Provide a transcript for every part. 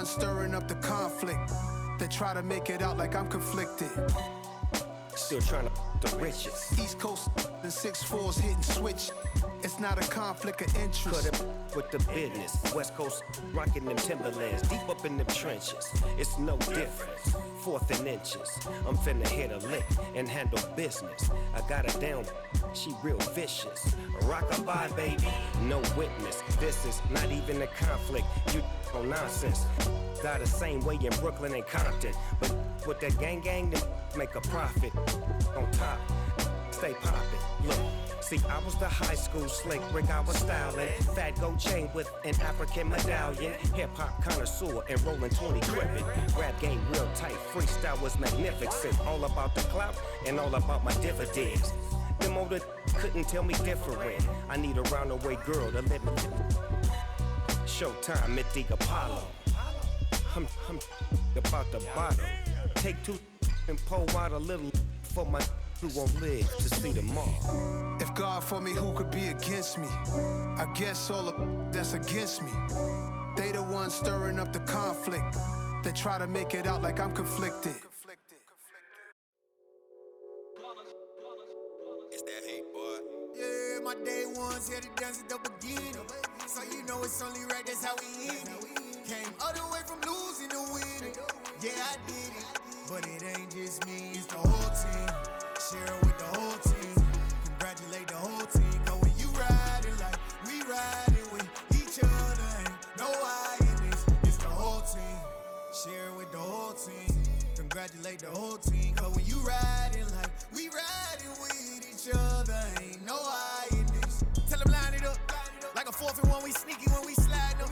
ones stirring up the conflict. They try to make it out like I'm conflicted. Still trying to the riches. East Coast and 6'4s hitting switch. It's not a conflict of interest. Cut it with the business. West Coast rocking them Timberlands, deep up in them trenches. It's no difference. Fourth and inches. I'm finna hit a lick and handle business. I got her down, she real vicious. Rock-a-bye, baby, no witness. This is not even a conflict. You on nonsense. Got the same way in Brooklyn and Compton, but with that gang, they make a profit. On top, stay poppin'. Look, see, I was the high school slick Rick, I was styling. Fat gold chain with an African medallion. Hip-hop connoisseur and rolling 20 gripping. Rap game real tight, freestyle was magnificent. All about the clout and all about my dividends. Them older couldn't tell me different. I need a round-the-way girl to let me. Showtime at the Apollo. I'm about the bottom. Take two and pour out a little for my who won't live to see tomorrow. If God for me, who could be against me? I guess all of that's against me. They the ones stirring up the conflict. They try to make it out like I'm conflicted. It's that hate, boy. Yeah, my day ones here to dance at the beginning. So you know it's only right, that's how we end it. Came all the way from losing to winning. Yeah, I did it, but it ain't just me, it's the whole team. Share it with the whole team. Congratulate the whole team. Cause when you riding like we riding with each other, ain't no I in this, it's the whole team. Share it with the whole team. Congratulate the whole team. Cause when you riding like we riding with each other, ain't no I in this. Tell them line it up. Like a 4th and 1, we sneaky when we slide them.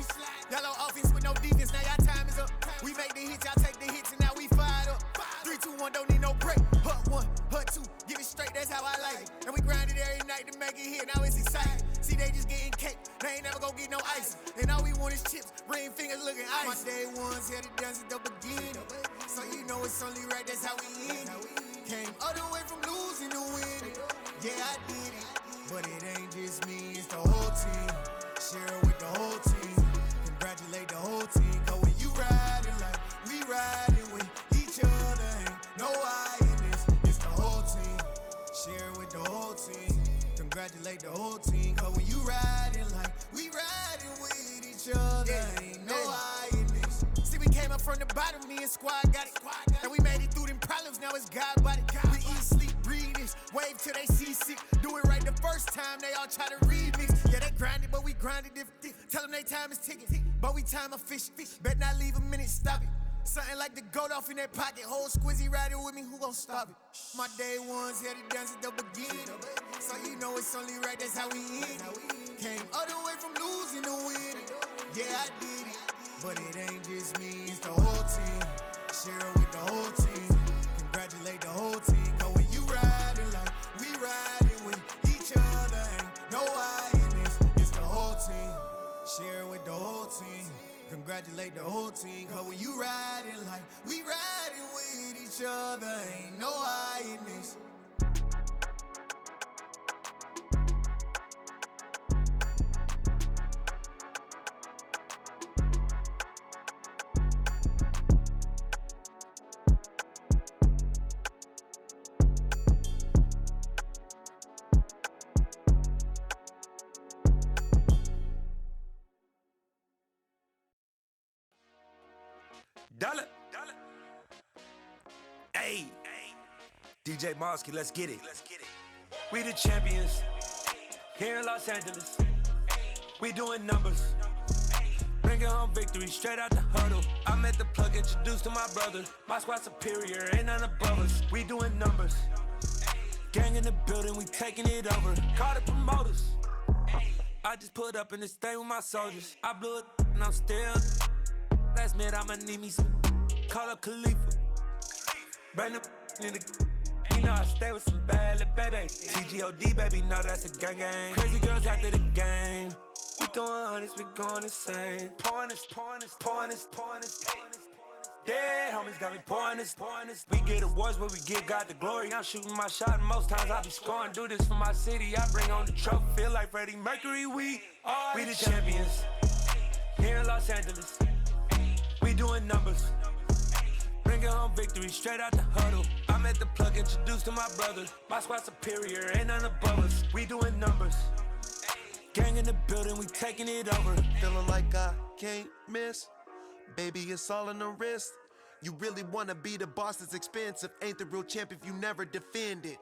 Yellow offense with no defense, now y'all time is up. We make the hits, y'all take the hits, and now we fired up. 3, 2, 1, don't need no break. Hut 1, hut 2, give it straight, that's how I like it. And we grind it every night to make it hit, now it's exciting. See, they just getting cake, they ain't never gon' get no ice. And all we want is chips, ring fingers looking ice. My day ones here to dance at the beginning. So you know it's only right, that's how we end it. Came all the way from losing to winning. Yeah, I did it, but it ain't just me, it's the whole team. Share it with the whole team. Congratulate the whole team. Cause when you riding like we riding with each other, ain't no I in this, it's the whole team. Share it with the whole team. Congratulate the whole team. Cause when you riding like we riding with each other, ain't no I in this. See, we came up from the bottom, me and squad got it. And we made it through them problems, now it's God body. We eat, sleep, breathe this, wave till they see sick. Do it right the first time, they all try to remix. Yeah, they grinded, but we grinded different. Tell them they time is ticking, but we time a fish. Bet not leave a minute, stop it. Something like the goat off in that pocket. Whole squizzy riding with me, who gon' stop it? My day ones here to dance at the beginning. So you know it's only right, that's how we end it. Came all the way from losing to winning. Yeah, I did it, but it ain't just me, it's the whole team. Share it with the whole team. Congratulate the whole team. Cause when you riding like we riding with each other, ain't no I in this, it's the whole team. Share it with the whole team. Congratulate the whole team. Cause when you riding like we riding with each other, ain't no I in this. Dollar. Hey, DJ Mosky, let's get it. We the champions here in Los Angeles. We doing numbers. Bringing home victory straight out the huddle. I'm at the plug, introduced to my brother. My squad superior, ain't none above us. We doing numbers. Gang in the building, we taking it over. Call the promoters. I just put up in this thing with my soldiers. I blew it and I'm still. Last minute I'ma need me some. Call up Khalifa. Brand new in the. You know I stay with some bad little baby. TGOD baby, know that's a gang gang. Crazy girls after the game. We throwing hundreds, we going insane. Pouring this. Dead homies got me pouring this. We get awards where we give God the glory. I'm shooting my shot and most times I be scoring. Do this for my city, I bring on the trophy. Feel like Freddie Mercury, we the champions here in Los Angeles. We doing numbers. Bringing home victory straight out the huddle. I'm at the plug, introduced to my brother. My squad superior, ain't none above us. We doing numbers. Gang in the building, we taking it over. Feeling like I can't miss. Baby, it's all in the wrist. You really wanna be the boss, it's expensive. Ain't the real champ if you never defend it.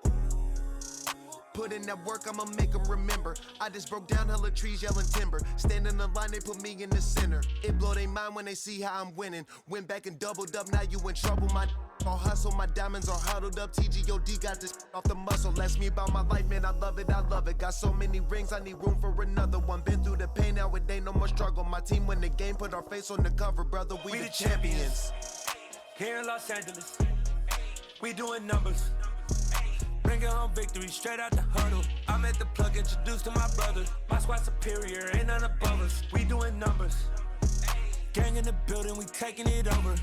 Put in that work, I'ma make them remember. I just broke down hella trees, yelling timber. Stand in the line, they put me in the center. It blow their mind when they see how I'm winning. Went back and doubled up, now you in trouble. My all hustle, my diamonds are huddled up. TGOD got this off the muscle. Ask me about my life, man, I love it, I love it. Got so many rings, I need room for another one. Been through the pain, now it ain't no more struggle. My team win the game, put our face on the cover, brother, we the champions. Here in Los Angeles, we doing numbers. Bringing home victory straight out the huddle. I'm at the plug, introduced to my brother. My squad superior, ain't none above us. We doing numbers. Gang in the building, we taking it over.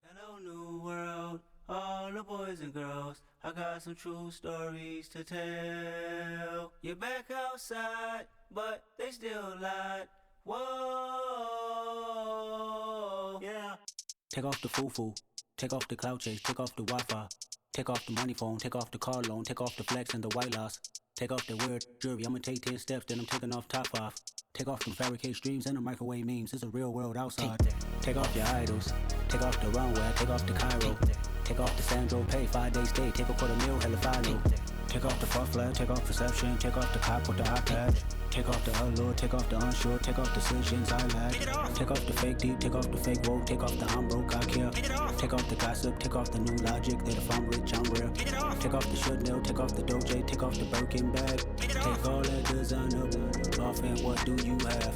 Hello, new world, all the boys and girls. I got some true stories to tell. You're back outside, but they still lied. Whoa, yeah. Take off the foo-foo, take off the cloud chase, take off the Wi-Fi, take off the money phone, take off the car loan, take off the flex and the white loss. Take off the weird jewelry, I'ma take 10 steps, then I'm taking off top 5. Take off them fabricated streams and the microwave memes, it's a real world outside. Take off your idols, take off the runway, take off the Cairo. Take off the Sandro pay, 5-day stay, take a $250,000, hella final. Take off the far flag, take off perception, take off the cop with the eye patch. Take off the allure, take off the unsure, take off decisions I lack. Take off the fake deep, take off the fake woke, take off the I'm broke, I care. Take off the gossip, take off the new logic, that if I'm rich, I'm rare. Take off the Chanel, take off the Doja, take off the Birkin bag. Take all that designer off and what do you have?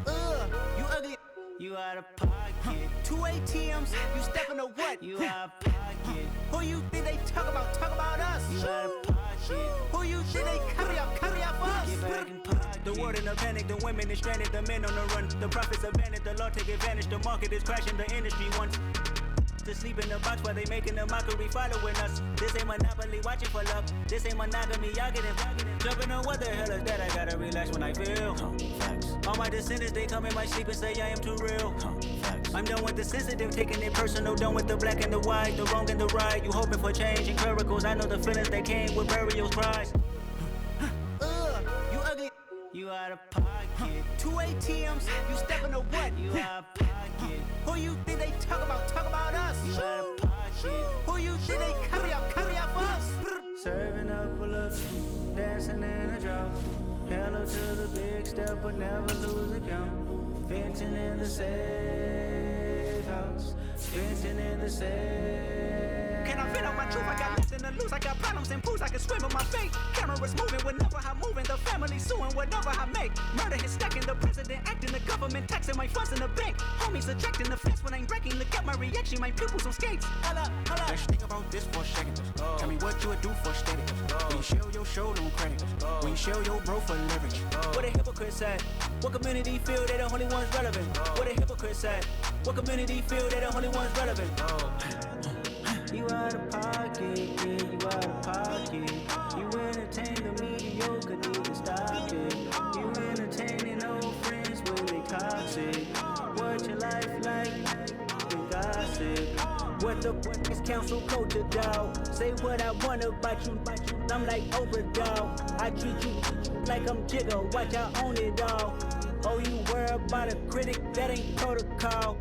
You ugly. You out of pocket. 2 ATMs, you stepping to what? You out of pocket. Who you think they talk about? Talk about us. You out of pocket. Who you think they carry out for us? Get back in pocket. The world in a panic, the women is stranded, the men on the run. The profits abandoned, the law take advantage. The market is crashing, the industry wants to sleep in the box while they making a mockery following us. This ain't Monopoly, watching for love. This ain't monogamy, y'all getting jumping on what the hell is that? I gotta relax when I feel. All my descendants, they come in my sleep and say I am too real. I'm done with the sensitive, taking it personal. Done with the black and the white, the wrong and the right. You hoping for change and miracles. I know the feelings that came with burials, cries. You ugly. You out of pocket. 2 ATMs, you stepping to what? You out of pocket. Who you think they talk about? Talk about us. You out of pocket. Who you think they carry out for us? Serving up a look, dancing in a drop. Hello to the big step, but never lose a count. Venting in the safe house. Venting in the safe. Can I vent on my truth? I got nothing to lose. I got problems and pools. I can swim in my fate. Cameras moving whenever I'm moving. The family suing whatever I make. Murder is stacking. The president acting. The government taxing my funds in the bank. Homies ejecting the fence when I'm breaking. Look at my reaction. My pupils on skates. Holla, holla. Let's think about this for a second. Tell me what you would do for steady. When you show your show, don't credit. When you show your bro for leverage. What a hypocrite said. What community feel they the only ones relevant? What a hypocrite said. What community feel they the only ones relevant? You out of pocket, yeah, you out of pocket. You entertain the mediocre, need to stop it. You entertaining old friends when they toxic. What your life like? The gossip. What the fuck is council culture, dawg? Say what I want about you. I'm like Oprah, dawg. I treat you like I'm Jigga. Watch I own it all. Oh, you worry about a critic? That ain't protocol.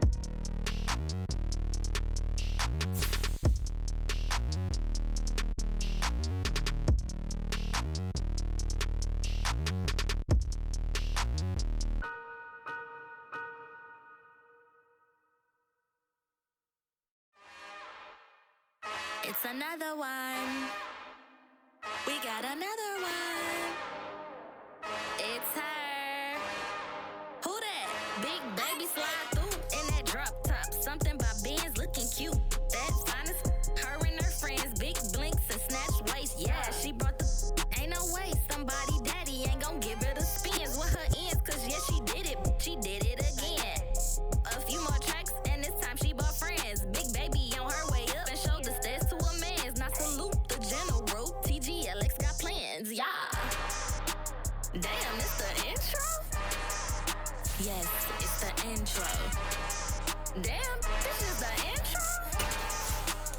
It's another one. We got another one. It's baby slide through in that drop top. Something by Benz looking cute. That's honest. Her and her friends, big blinks and snatch waist. Yeah, she brought the. Ain't no way somebody daddy ain't gon' give her the spins with her ends. Cause yeah, she did it. She did it again. A few more tracks and this time she bought friends. Big baby on her way up and showed the stairs to a man's. Now salute the general. TGLX got plans, yeah. Damn, it's the intro? Yes, it's the intro. Damn, this is the intro?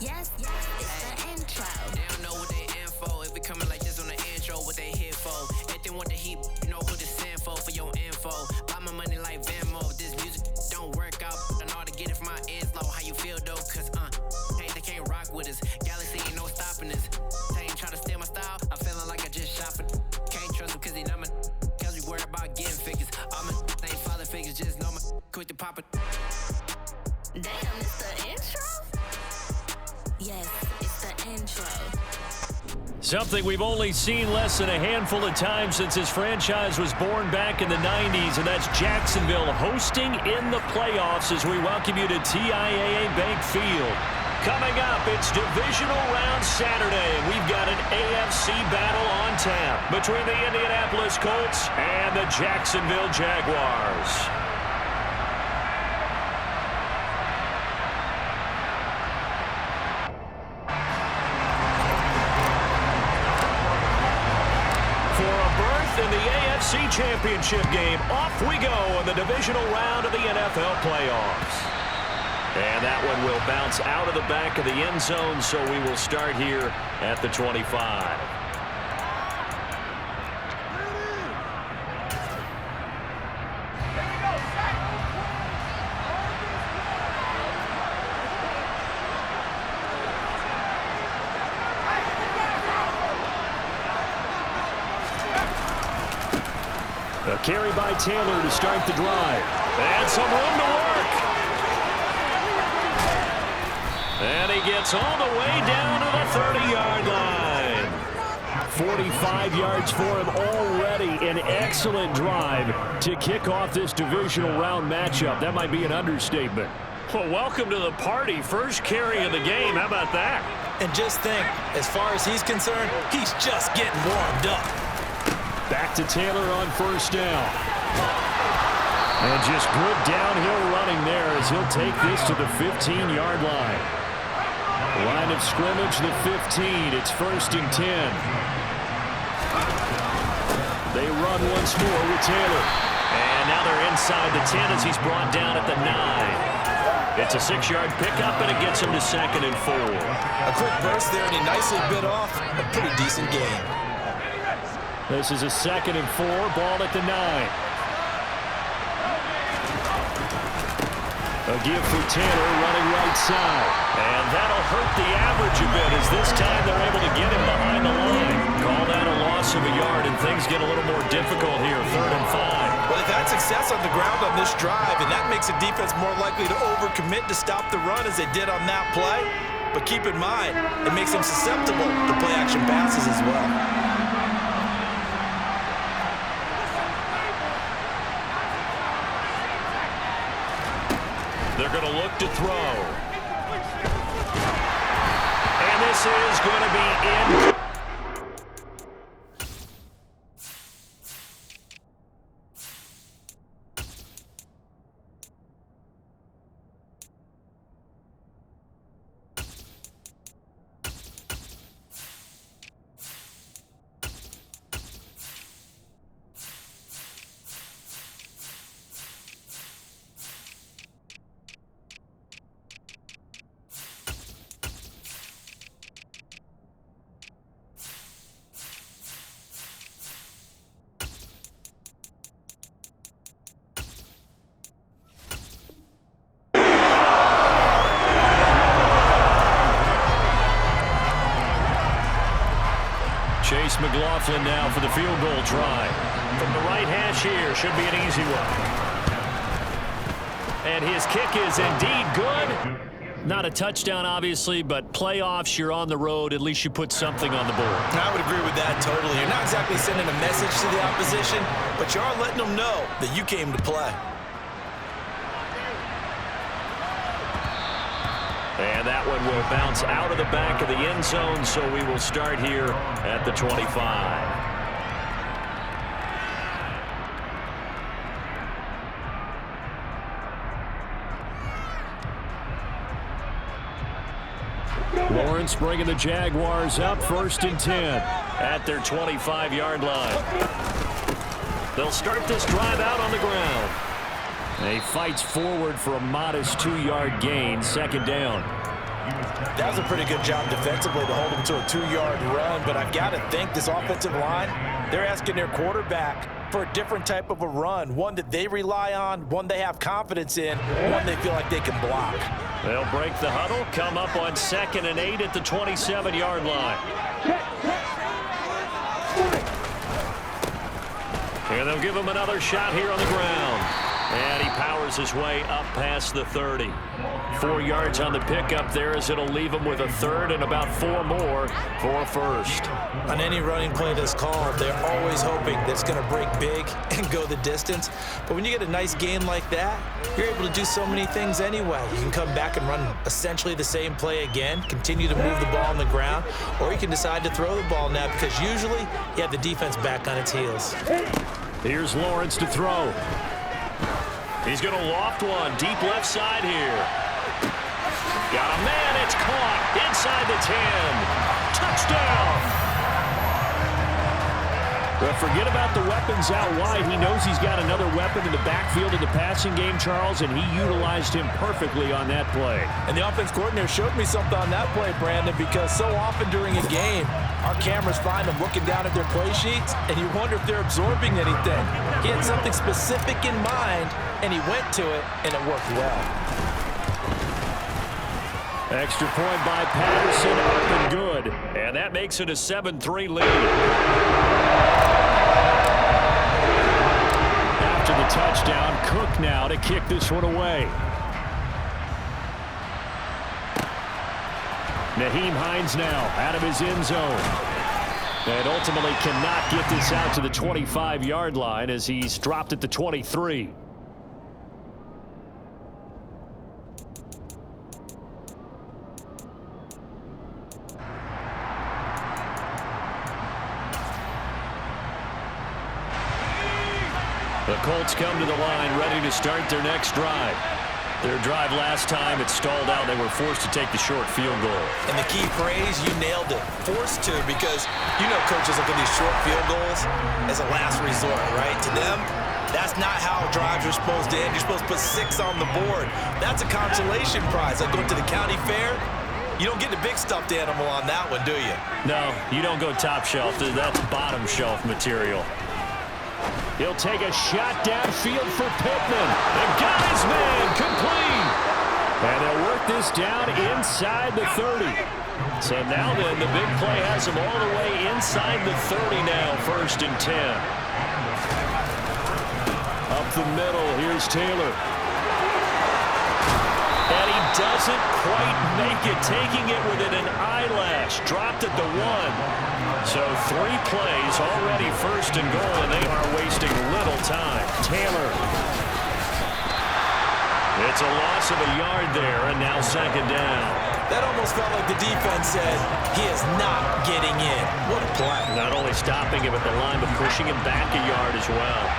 Yes, it's the intro. They don't know what they info. If we coming like this on the intro, what they here for? Anything with the heat, you know who to send for your info. Buy my money like Venmo. This music don't work out. I know how to get it from my ends low. How you feel though? Cause hey, they can't rock with us. Galaxy ain't no stopping us. They ain't try to steal my style. I'm feeling like I just shot for. Can't trust them cause they not my. Cause we worried about getting figures. All my ain't father figures, just know my quick to pop it. Damn, it's the intro? Yes, it's the intro. Something we've only seen less than a handful of times since this franchise was born back in the 90s, and that's Jacksonville hosting in the playoffs as we welcome you to TIAA Bank Field. Coming up, it's Divisional Round Saturday, and we've got an AFC battle on tap between the Indianapolis Colts and the Jacksonville Jaguars. In the AFC Championship game, off we go in the divisional round of the NFL playoffs. And that one will bounce out of the back of the end zone, so we will start here at the 25. A carry by Taylor to start the drive. And some room to work. And he gets all the way down to the 30-yard line. 45 yards for him already. An excellent drive to kick off this divisional round matchup. That might be an understatement. Well, welcome to the party. First carry of the game. How about that? And just think, as far as he's concerned, he's just getting warmed up. Back to Taylor on first down. And just good downhill running there as he'll take this to the 15-yard line. Line of scrimmage, the 15. It's 1st and 10. They run once more with Taylor. And now they're inside the 10 as he's brought down at the 9. It's a 6-yard pickup, and it gets him to 2nd and 4. A quick burst there, and he nicely bit off a pretty decent game. This is a 2nd and 4, ball at the 9. A give for Taylor running right side. And that'll hurt the average a bit as this time they're able to get him behind the line. Call that a loss of a yard, and things get a little more difficult here, 3rd and 5. Well, they've had success on the ground on this drive, and that makes the defense more likely to overcommit to stop the run as they did on that play. But keep in mind, it makes them susceptible to play-action passes as well. They're going to look to throw. And this is going to be in. Chase McLaughlin now for the field goal try. From the right hash here, should be an easy one. And his kick is indeed good. Not a touchdown, obviously, but playoffs, you're on the road. At least you put something on the board. I would agree with that totally. You're not exactly sending a message to the opposition, but you are letting them know that you came to play. And that one will bounce out of the back of the end zone, so we will start here at the 25. Lawrence bringing the Jaguars up 1st and 10 at their 25-yard line. They'll start this drive out on the ground. He fights forward for a modest 2-yard gain, 2nd down. That was a pretty good job defensively to hold him to a 2-yard run, but I've got to think this offensive line, they're asking their quarterback for a different type of a run, one that they rely on, one they have confidence in, one they feel like they can block. They'll break the huddle, come up on 2nd and 8 at the 27-yard line. And they'll give him another shot here on the ground. And he powers his way up past the 30. 4 yards on the pickup there as it'll leave him with a 3rd and about 4 more for a 1st. On any running play that's called, they're always hoping that it's going to break big and go the distance. But when you get a nice gain like that, you're able to do so many things anyway. You can come back and run essentially the same play again, continue to move the ball on the ground, or you can decide to throw the ball now because usually you have the defense back on its heels. Here's Lawrence to throw. He's going to loft one deep left side here. Got a man. It's caught inside the 10. Touchdown. Well, forget about the weapons out wide. He knows he's got another weapon in the backfield in the passing game, Charles, and he utilized him perfectly on that play. And the offense coordinator showed me something on that play, Brandon, because so often during a game, our cameras find them looking down at their play sheets, and you wonder if they're absorbing anything. He had something specific in mind, and he went to it, and it worked well. Extra point by Patterson, up and good. And that makes it a 7-3 lead. After the touchdown, Cook now to kick this one away. Nyheim Hines now out of his end zone. And ultimately cannot get this out to the 25-yard line as he's dropped at the 23. The Colts come to the line ready to start their next drive. Their drive last time, it stalled out. They were forced to take the short field goal. And the key phrase, you nailed it. Forced to, because you know coaches look at these short field goals as a last resort, right? To them, that's not how drives are supposed to end. You're supposed to put 6 on the board. That's a consolation prize. Like going to the county fair, you don't get the big stuffed animal on that one, do you? No, you don't go top shelf. That's bottom shelf material. He'll take a shot downfield for Pittman. And got his man complete. And they'll work this down inside the 30. So now then, the big play has him all the way inside the 30 now, 1st and 10. Up the middle, here's Taylor. And he doesn't quite make it, taking it within an eyelash. Dropped at the 1. So 3 plays already 1st and goal, and they are wasting little time. Taylor. It's a loss of a yard there, and now 2nd down. That almost felt like the defense said, he is not getting in. What a play. Not only stopping him at the line, but pushing him back a yard as well.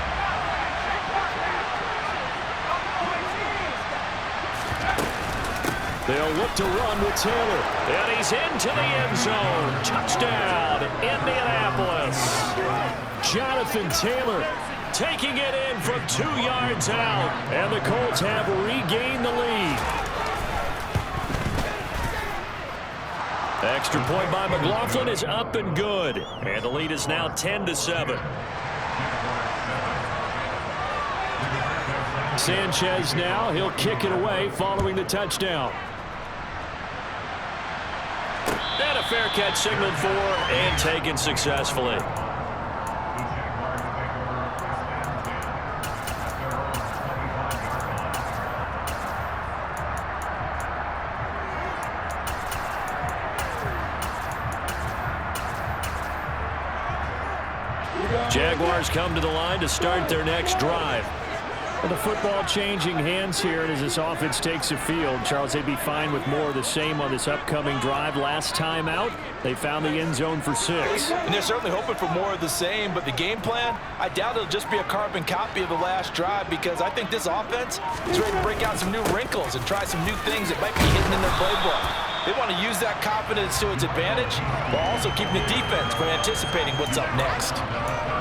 They'll look to run with Taylor. And he's into the end zone. Touchdown, Indianapolis. Jonathan Taylor taking it in from 2 yards out. And the Colts have regained the lead. Extra point by McLaughlin is up and good. And the lead is now 10-7. Sanchez now. He'll kick it away following the touchdown. And a fair catch signaled for and taken successfully. Jaguars come to the line to start their next drive. Well, the football changing hands here as this offense takes the field. Charles, they'd be fine with more of the same on this upcoming drive. Last time out, they found the end zone for 6. And they're certainly hoping for more of the same, but the game plan, I doubt it'll just be a carbon copy of the last drive, because I think this offense is ready to break out some new wrinkles and try some new things that might be hidden in their playbook. They want to use that confidence to its advantage while also keeping the defense from anticipating what's up next.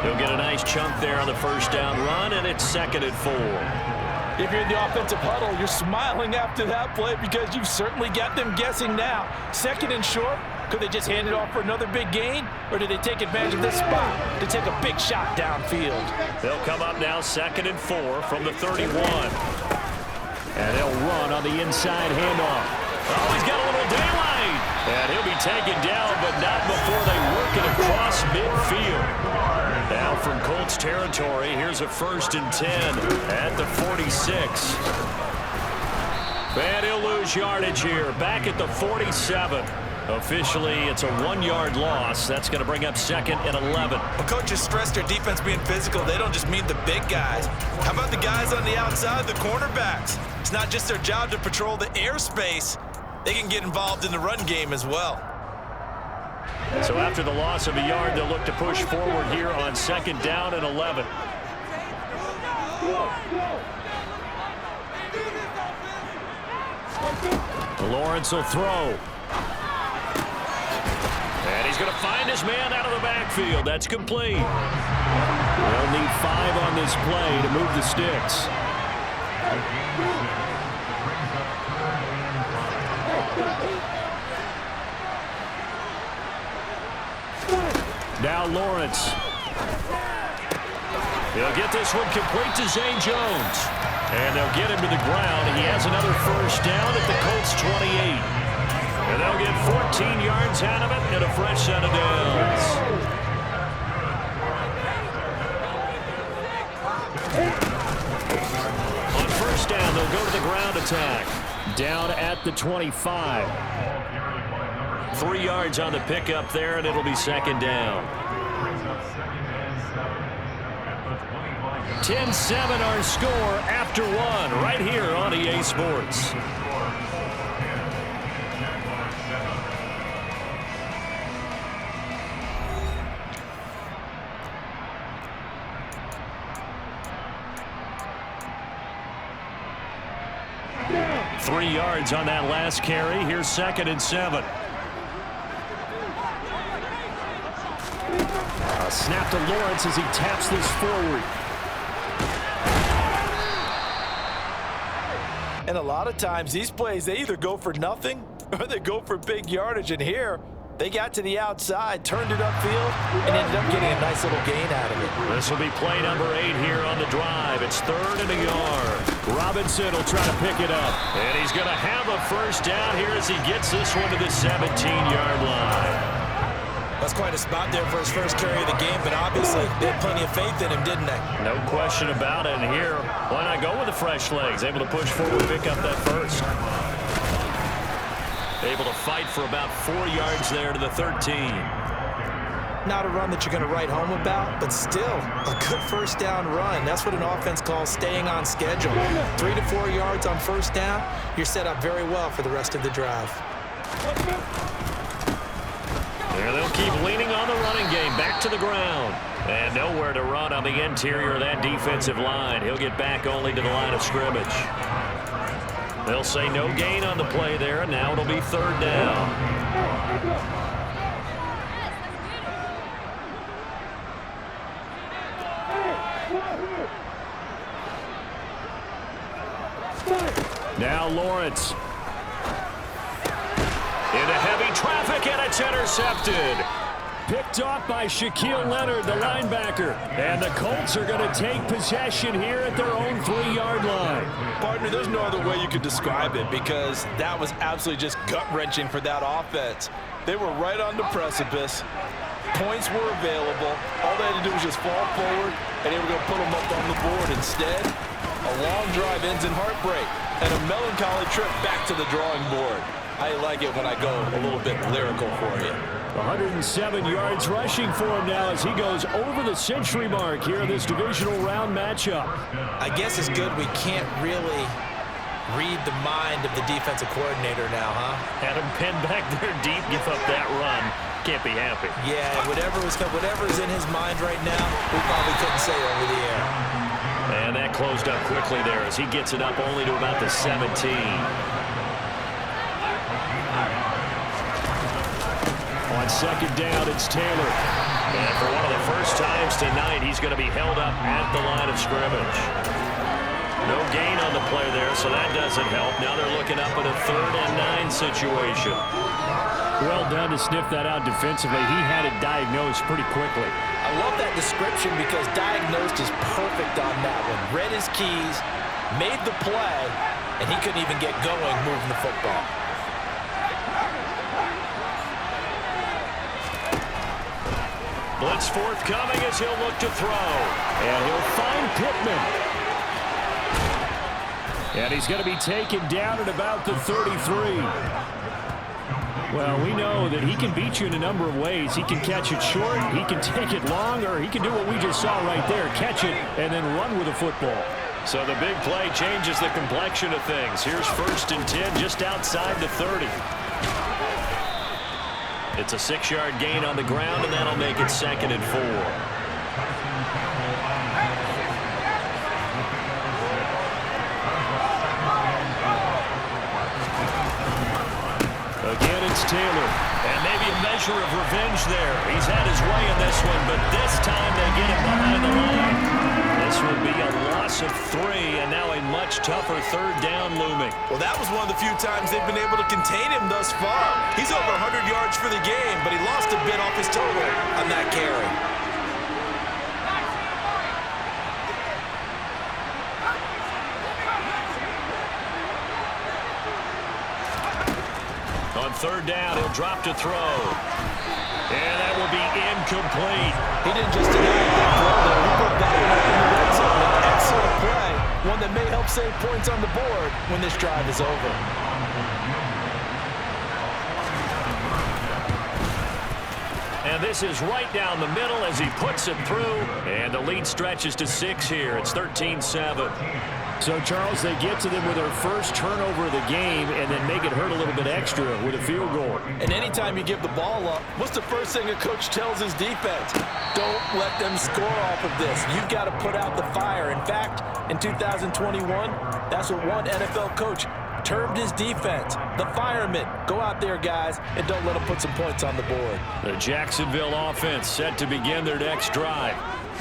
He'll get a nice chunk there on the first down run, and it's 2nd and 4. If you're in the offensive huddle, you're smiling after that play because you've certainly got them guessing now. 2nd and short, could they just hand it off for another big gain, or do they take advantage of this spot to take a big shot downfield? They'll come up now 2nd and 4 from the 31. And they'll run on the inside handoff. Oh, he's got a little daylight. And he'll be taken down, but not before they work it across midfield. Now from Colts territory, here's a 1st and 10 at the 46. And he'll lose yardage here, back at the 47. Officially, it's a 1-yard loss. That's going to bring up 2nd and 11. Well, coaches stress their defense being physical. They don't just mean the big guys. How about the guys on the outside, the cornerbacks? It's not just their job to patrol the airspace. They can get involved in the run game as well. So after the loss of a yard, they'll look to push forward here on 2nd down and 11. Lawrence will throw. And he's going to find his man out of the backfield. That's complete. They'll need 5 on this play to move the sticks. Now Lawrence. He'll get this one complete to Zay Jones. And they'll get him to the ground. He has another first down at the Colts 28. And they'll get 14 yards out of it and a fresh set of downs. On first down, they'll go to the ground attack. Down at the 25. 3 yards on the pickup there, and it'll be 2nd down. 10-7 our score after 1 right here on EA Sports. Three yards on that last carry. Here's 2nd and 7. A snap to Lawrence as he taps this forward. And a lot of times these plays, they either go for nothing or they go for big yardage. And here, they got to the outside, turned it upfield, and ended up getting a nice little gain out of it. This will be play number 8 here on the drive. It's 3rd and a yard. Robinson will try to pick it up. And he's going to have a first down here as he gets this one to the 17-yard line. That's quite a spot there for his first carry of the game, but obviously they had plenty of faith in him, didn't they? No question about it. And here, why not go with the fresh legs? Able to push forward, pick up that first. Able to fight for about 4 yards there to the 13. Not a run that you're going to write home about, but still a good first down run. That's what an offense calls staying on schedule. 3 to 4 yards on first down, you're set up very well for the rest of the drive. There they'll keep leaning on the running game. Back to the ground. And nowhere to run on the interior of that defensive line. He'll get back only to the line of scrimmage. They'll say no gain on the play there, and now it'll be 3rd down. Now Lawrence. Into heavy traffic, and it's intercepted. Picked off by Shaquille Leonard, the linebacker. And the Colts are going to take possession here at their own 3-yard line. Partner, there's no other way you could describe it because that was absolutely just gut-wrenching for that offense. They were right on the precipice. Points were available. All they had to do was just fall forward, and they were going to put them up on the board. Instead, a long drive ends in heartbreak and a melancholy trip back to the drawing board. I like it when I go a little bit lyrical for you. 107 yards rushing for him now as he goes over the century mark here in this divisional round matchup. I guess it's good we can't really read the mind of the defensive coordinator now, huh? Had him pinned back there deep, give up that run. Can't be happy. Yeah, whatever's in his mind right now, we probably couldn't say over the air. And that closed up quickly there as he gets it up only to about the 17. On second down, it's Taylor. And for one of the first times tonight, he's going to be held up at the line of scrimmage. No gain on the play there, so that doesn't help. Now they're looking up at a 3rd and 9 situation. Well done to sniff that out defensively. He had it diagnosed pretty quickly. I love that description because diagnosed is perfect on that one. Read his keys, made the play, and he couldn't even get going moving the football. Blitz forthcoming as he'll look to throw. And he'll find Pittman. And he's going to be taken down at about the 33. Well, we know that he can beat you in a number of ways. He can catch it short, he can take it long, or he can do what we just saw right there, catch it and then run with the football. So the big play changes the complexion of things. Here's 1st and 10 just outside the 30. It's a 6-yard gain on the ground, and that'll make it 2nd and 4. Again, it's Taylor. And maybe a measure of revenge there. He's had his way in this one, but this time they get him behind the line. This will be a loss of 3, and now a much tougher 3rd down looming. Well, that was one of the few times they've been able to contain him thus far. He's over 100 yards for the game, but he lost a bit off his total on that carry. On 3rd down, he'll drop to throw. And that will be incomplete. He didn't just deny a big throw there. He put that one up in the red zone. An excellent play. One that may help save points on the board when this drive is over. And this is right down the middle as he puts it through. And the lead stretches to 6 here. It's 13-7. So, Charles, they get to them with their first turnover of the game and then make it hurt a little bit extra with a field goal. And anytime you give the ball up, what's the first thing a coach tells his defense? Don't let them score off of this. You've got to put out the fire. In fact, in 2021, that's what one NFL coach termed his defense, the firemen. Go out there, guys, and don't let them put some points on the board. The Jacksonville offense set to begin their next drive.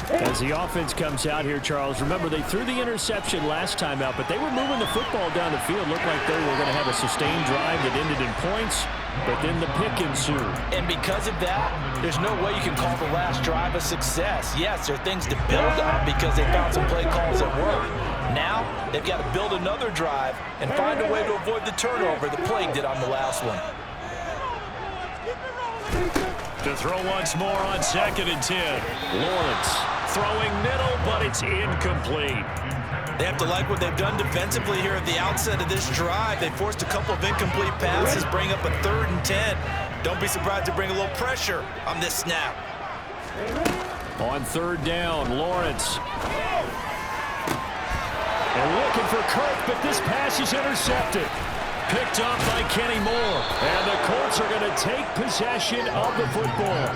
As the offense comes out here, Charles, remember they threw the interception last time out, but they were moving the football down the field. Looked like they were going to have a sustained drive that ended in points, but then the pick ensued. And because of that, there's no way you can call the last drive a success. Yes, there are things to build on because they found some play calls that work. Now, they've got to build another drive and find a way to avoid the turnover the Plague did on the last one. To throw once more on 2nd and 10. Lawrence throwing middle, but it's incomplete. They have to like what they've done defensively here at the outset of this drive. They forced a couple of incomplete passes, bring up a 3rd and 10. Don't be surprised to bring a little pressure on this snap. On 3rd down, Lawrence. And looking for Kirk, but this pass is intercepted. Picked up by Kenny Moore. And the Colts are going to take possession of the football.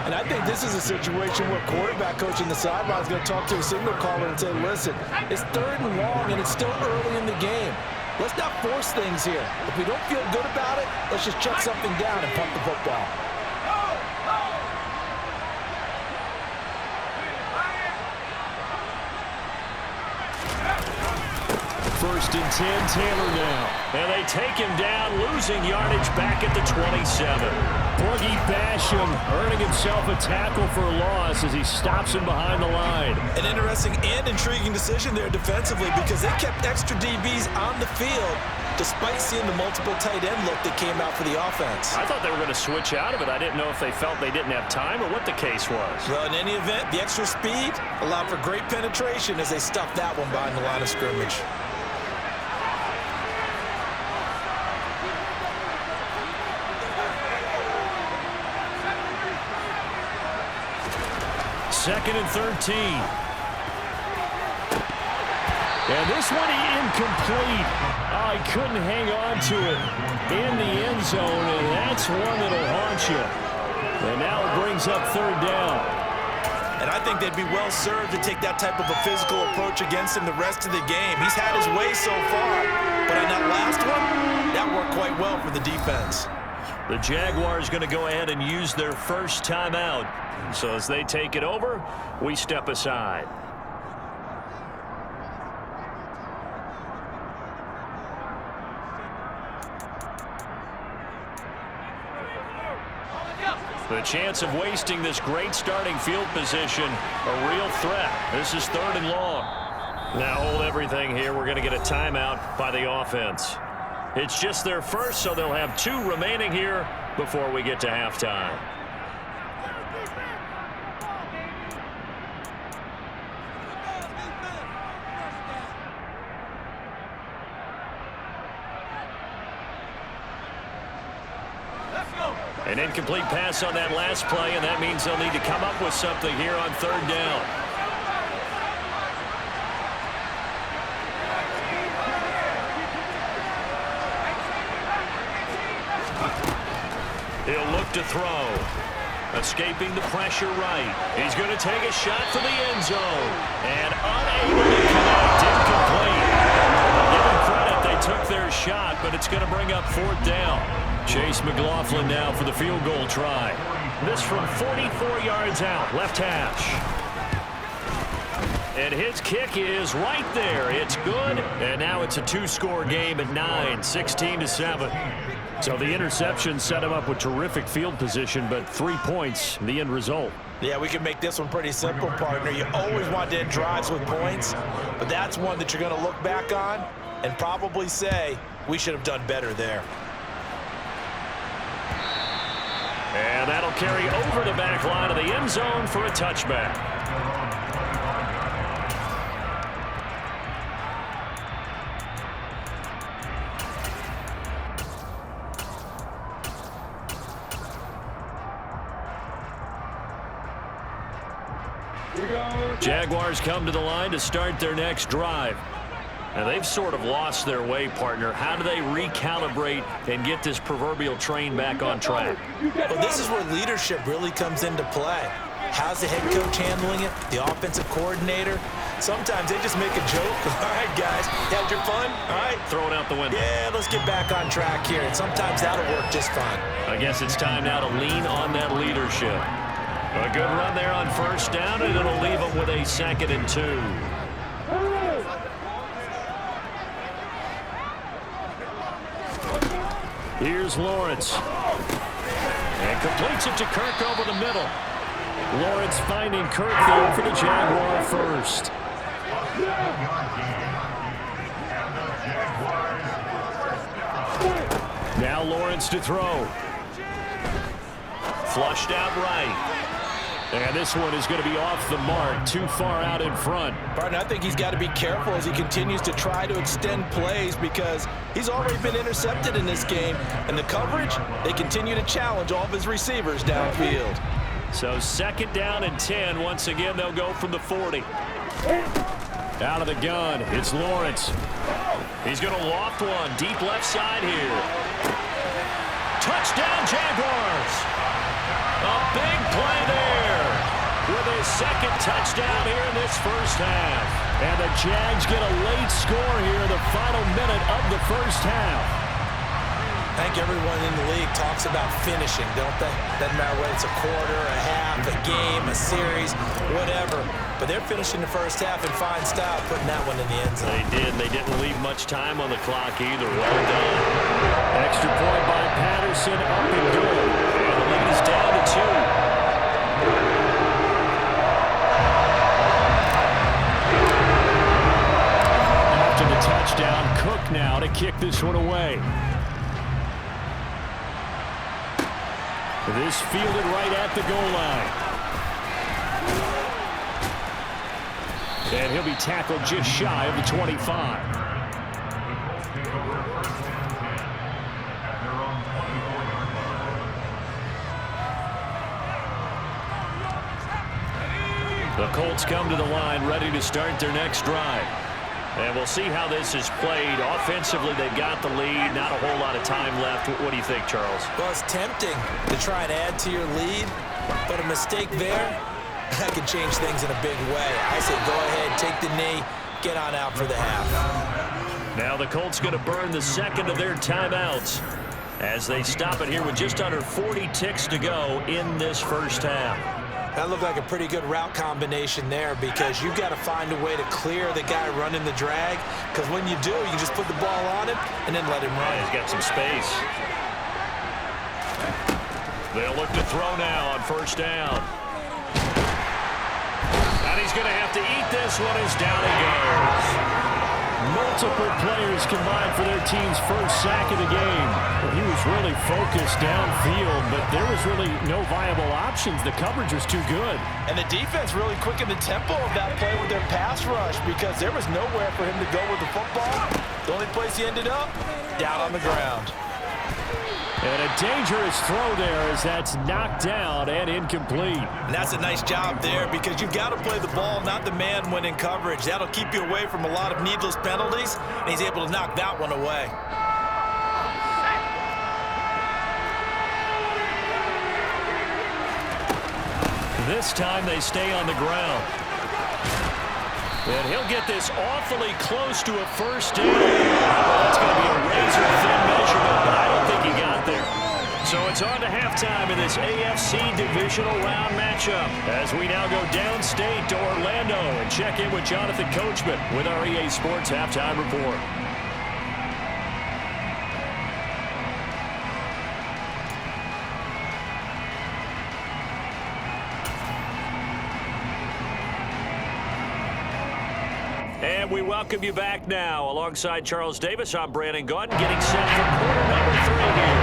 And I think this is a situation where quarterback coach in the sideline is going to talk to a signal caller and say, listen, it's 3rd and long and it's still early in the game. Let's not force things here. If we don't feel good about it, let's just check something down and punt the football. 1st and 10, Taylor now. And they take him down, losing yardage back at the 27. Boogie Basham earning himself a tackle for a loss as he stops him behind the line. An interesting and intriguing decision there defensively because they kept extra DBs on the field despite seeing the multiple tight end look that came out for the offense. I thought they were going to switch out of it. I didn't know if they felt they didn't have time or what the case was. Well, in any event, the extra speed allowed for great penetration as they stuffed that one behind the line of scrimmage. 2nd and 13. And this one incomplete. Oh, he couldn't hang on to it in the end zone, and that's one that'll haunt you. And now it brings up 3rd down. And I think they'd be well served to take that type of a physical approach against him the rest of the game. He's had his way so far, but on that last one, that worked quite well for the defense. The Jaguars going to go ahead and use their first timeout. So as they take it over, we step aside. The chance of wasting this great starting field position, a real threat. This is 3rd and long. Now hold everything here. We're going to get a timeout by the offense. It's just their first, so they'll have 2 remaining here before we get to halftime. An incomplete pass on that last play, and that means they'll need to come up with something here on 3rd down. He'll look to throw. Escaping the pressure right. He's going to take a shot for the end zone. And unable to connect. Incomplete. Give them credit. They took their shot, but it's going to bring up 4th down. Chase McLaughlin now for the field goal try. This from 44 yards out, left hash. And his kick is right there. It's good, and now it's a 2-score game at 9, 16-7. So the interception set him up with terrific field position, but 3 points, the end result. Yeah, we can make this one pretty simple, partner. You always want to end drives with points, but that's one that you're going to look back on and probably say, we should have done better there. And that'll carry over the back line of the end zone for a touchback. Jaguars come to the line to start their next drive. Now, they've sort of lost their way, partner. How do they recalibrate and get this proverbial train back on track? Well, this is where leadership really comes into play. How's the head coach handling it? The offensive coordinator? Sometimes they just make a joke. All right, guys, had your fun? All right. Throw it out the window. Yeah, let's get back on track here. And sometimes that'll work just fine. I guess it's time now to lean on that leadership. A good run there on 1st down, and it'll leave them with a 2nd and 2. Here's Lawrence. And completes it to Kirk over the middle. Lawrence finding Kirk there for the Jaguar first. Now Lawrence to throw. Flushed out right. And this one is going to be off the mark, too far out in front. Partner, I think he's got to be careful as he continues to try to extend plays because he's already been intercepted in this game. And the coverage, they continue to challenge all of his receivers downfield. So 2nd down and 10. Once again, they'll go from the 40. Out of the gun, it's Lawrence. He's going to loft one, deep left side here. Touchdown, Jaguars! A big play there with his 2nd touchdown here in this 1st half. And the Jags get a late score here in the final minute of the 1st half. I think everyone in the league talks about finishing, don't they? Doesn't matter whether it's a quarter, a half, a game, a series, whatever. But they're finishing the 1st half in fine style, putting that one in the end zone. They did. They didn't leave much time on the clock either. Well done. Extra point by Patterson, up and good. And the lead is down to 2. After the touchdown, Cook now to kick this one away. This fielded right at the goal line. And he'll be tackled just shy of the 25. The Colts come to the line ready to start their next drive. And we'll see how this is played. Offensively, they've got the lead. Not a whole lot of time left. What do you think, Charles? Well, it's tempting to try and add to your lead, but a mistake there, that can change things in a big way. I say go ahead, take the knee, get on out for the half. Now the Colts going to burn the second of their timeouts as they stop it here with just under 40 ticks to go in this first half. That looked like a pretty good route combination there because you've got to find a way to clear the guy running the drag, because when you do, you just put the ball on him and then let him run. He's got some space. They'll look to throw now on first down. And he's going to have to eat this one as down he goes. Multiple players combined for their team's first sack of the game. Well, he was really focused downfield, but there was really no viable options. The coverage was too good. And the defense really quickened the tempo of that play with their pass rush because there was nowhere for him to go with the football. The only place he ended up, down on the ground. And a dangerous throw there as that's knocked down and incomplete. And that's a nice job there because you've got to play the ball, not the man when in coverage. That'll keep you away from a lot of needless penalties, and he's able to knock that one away. This time they stay on the ground. And he'll get this awfully close to a first down. That's going to be a razor-thin measurement, but I don't think he got there. So it's on to halftime in this AFC divisional round matchup as we now go downstate to Orlando and check in with Jonathan Coachman with our EA Sports Halftime Report. And we welcome you back now. Alongside Charles Davis, I'm Brandon Gaudin, getting set for quarter number 3 here.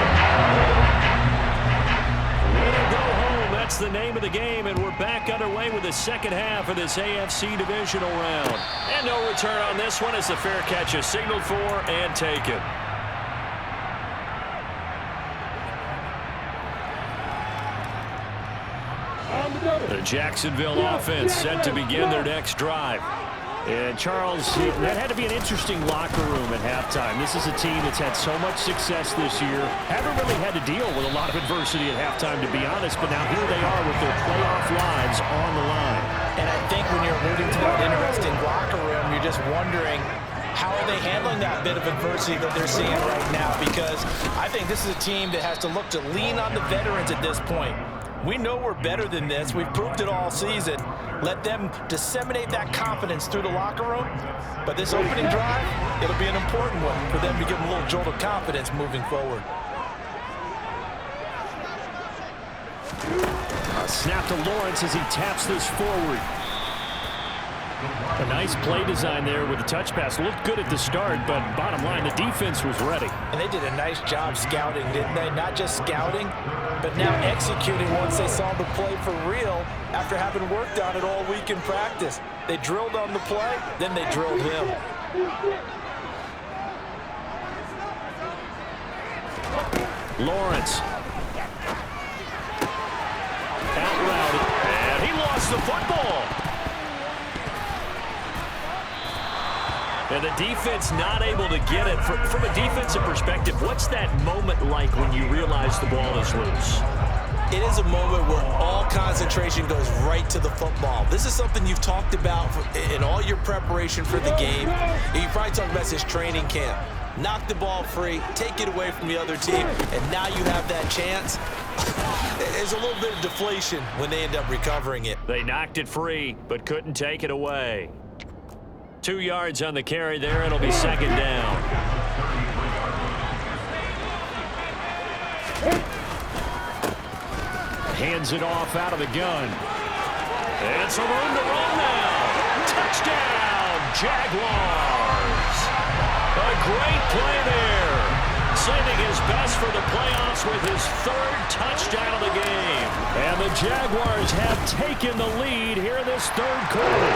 Win or go home, that's the name of the game, and we're back underway with the second half of this AFC divisional round. And no return on this one as the fair catch is signaled for and taken. The Jacksonville offense set to begin their next drive. And Charles, that had to be an interesting locker room at halftime. This is a team that's had so much success this year. Haven't really had to deal with a lot of adversity at halftime, to be honest, but now here they are with their playoff lives on the line. And I think when you're alluding to that interesting locker room, you're just wondering, how are they handling that bit of adversity that they're seeing right now? Because I think this is a team that has to look to lean on the veterans at this point. We know we're better than this. We've proved it all season. Let them disseminate that confidence through the locker room. But this opening drive, it'll be an important one for them to give them a little jolt of confidence moving forward. A snap to Lawrence as he taps this forward. A nice play design there with the touch pass. Looked good at the start, but bottom line, the defense was ready. And they did a nice job scouting, didn't they? Not just scouting, but now executing once they saw the play for real after having worked on it all week in practice. They drilled on the play, then they drilled him. Lawrence. Out route, and he lost the football. And the defense not able to get it. From a defensive perspective, what's that moment like when you realize the ball is loose? It is a moment where all concentration goes right to the football. This is something you've talked about in all your preparation for the game. You probably talked about this training camp. Knock the ball free, take it away from the other team, and now you have that chance. There's a little bit of deflation when they end up recovering it. They knocked it free, but couldn't take it away. 2 yards on the carry there. It'll be second down. Hands it off out of the gun. And some room to run now. Touchdown, Jaguars. A great play there. Saving his best for the playoffs with his 3rd touchdown of the game. And the Jaguars have taken the lead here in this 3rd quarter.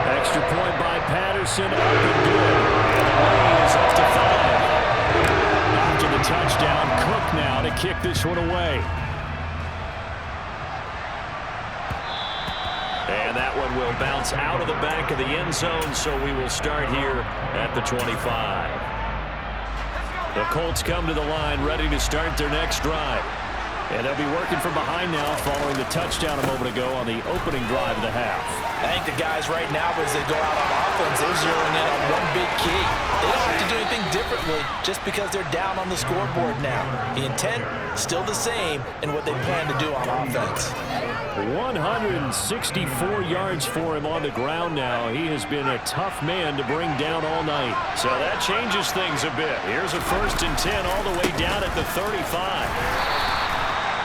Extra point by Patterson, up and good. And the lead is up to 5. After the touchdown, Cook now to kick this one away. And will bounce out of the back of the end zone, so we will start here at the 25. The Colts come to the line, ready to start their next drive. And they'll be working from behind now following the touchdown a moment ago on the opening drive of the half. I think the guys right now, as they go out on offense, they're zeroing in on one big key. They don't have to do anything differently just because they're down on the scoreboard now. The intent, still the same in what they plan to do on offense. 164 yards for him on the ground now. He has been a tough man to bring down all night. So that changes things a bit. Here's a 1st and 10 all the way down at the 35.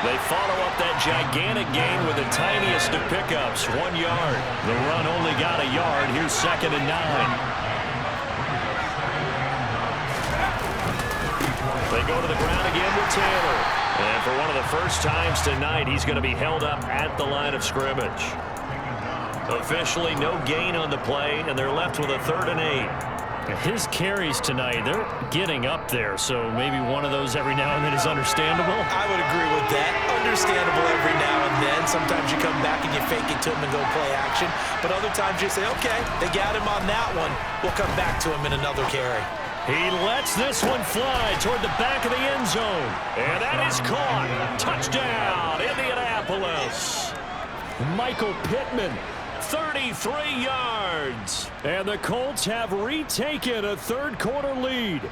They follow up that gigantic gain with the tiniest of pickups, 1 yard. The run only got a yard. Here's 2nd and 9. They go to the ground again with Taylor. And for one of the first times tonight, he's going to be held up at the line of scrimmage. Officially no gain on the play, and they're left with a 3rd and 8. His carries tonight, they're getting up there, so maybe one of those every now and then is understandable. I would agree with that. Understandable every now and then. Sometimes you come back and you fake it to him and go play action. But other times you say, okay, they got him on that one. We'll come back to him in another carry. He lets this one fly toward the back of the end zone. And that is caught. Touchdown, Indianapolis. Michael Pittman. 33 yards. And the Colts have retaken a 3rd quarter lead.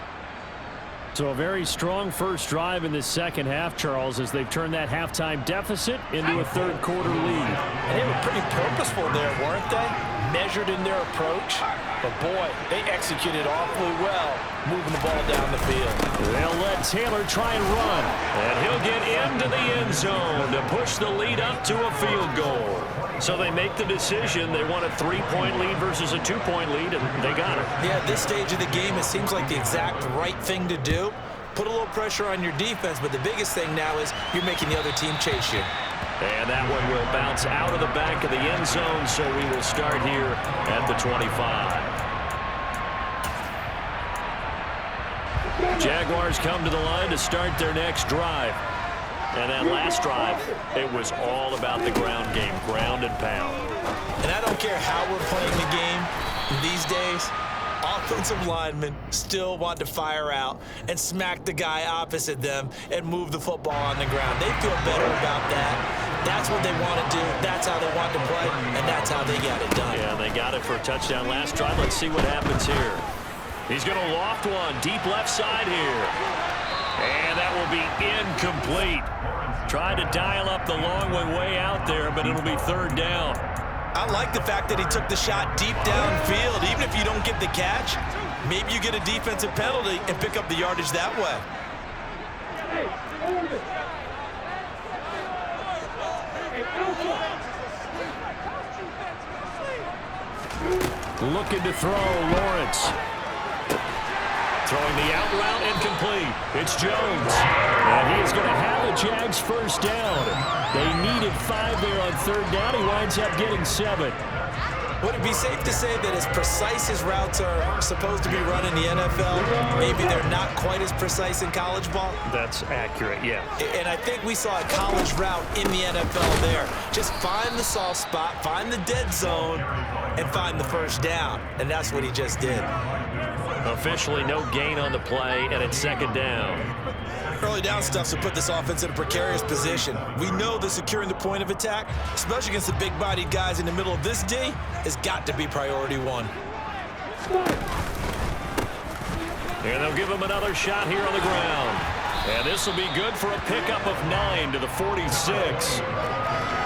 So a very strong first drive in the second half, Charles, as they've turned that halftime deficit into a 3rd quarter lead. And they were pretty purposeful there, weren't they? Measured in their approach. But boy, they executed awfully well, moving the ball down the field. They'll let Taylor try and run. And he'll get into the end zone to push the lead up to a field goal. So they make the decision. They want a 3-point lead versus a 2-point lead, and they got it. Yeah, at this stage of the game, it seems like the exact right thing to do. Put a little pressure on your defense, but the biggest thing now is you're making the other team chase you. And that one will bounce out of the back of the end zone, so we will start here at the 25. Jaguars come to the line to start their next drive. And that last drive, it was all about the ground game, ground and pound. And I don't care how we're playing the game these days, offensive linemen still want to fire out and smack the guy opposite them and move the football on the ground. They feel better about that. That's what they want to do. That's how they want to play, and that's how they got it done. Yeah, they got it for a touchdown last drive. Let's see what happens here. He's going to loft one deep left side here. And that will be incomplete. Tried to dial up the long one way out there, but it'll be 3rd down. I like the fact that he took the shot deep downfield. Even if you don't get the catch, maybe you get a defensive penalty and pick up the yardage that way. Looking to throw, Lawrence. Throwing the out route, incomplete. It's Jones. And he is going to have the Jags 1st down. They needed 5 there on 3rd down. He winds up getting 7. Would it be safe to say that as precise as routes are supposed to be run in the NFL, maybe they're not quite as precise in college ball? That's accurate, yeah. And I think we saw a college route in the NFL there. Just find the soft spot, find the dead zone, and find the 1st down. And that's what he just did. Officially no gain on the play, and it's 2nd down. Early down stuff to put this offense in a precarious position. We know that securing the point of attack, especially against the big-bodied guys in the middle of this D, has got to be priority 1. And they'll give him another shot here on the ground. And this will be good for a pickup of 9 to the 46.